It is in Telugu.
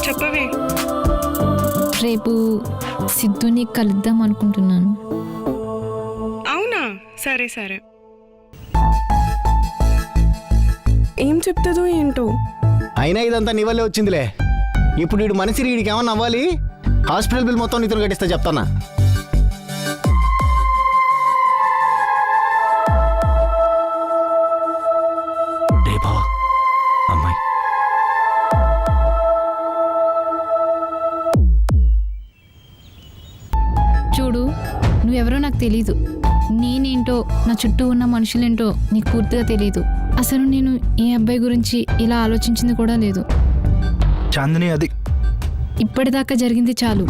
చెప్పవే. రేపు సిద్ధుని కలుద్దాం అనుకుంటున్నాను. అవునా? సరే సరే. ఏం చెప్తుందో ఏంటో. అయినా ఇదంతా నీ వల్లే వచ్చిందిలే. ఇప్పుడు వీడు మనిషి వీడికి ఏమన్నా అవ్వాలి, హాస్పిటల్ బిల్ మొత్తం నీతో కట్టిస్తా చెప్తానా. రే బావా, అమ్మాయి చూడు, నువ్వెవరో నాకు తెలీదు. నేనేంటో, నా చుట్టూ ఉన్న మనుషులేంటో నీకు పూర్తిగా తెలీదు. అసలు నేను ఏ అబ్బాయి గురించి ఇలా ఆలోచించింది కూడా లేదు. చాందిని, అది ఇప్పటిదాకా జరిగింది చాలు.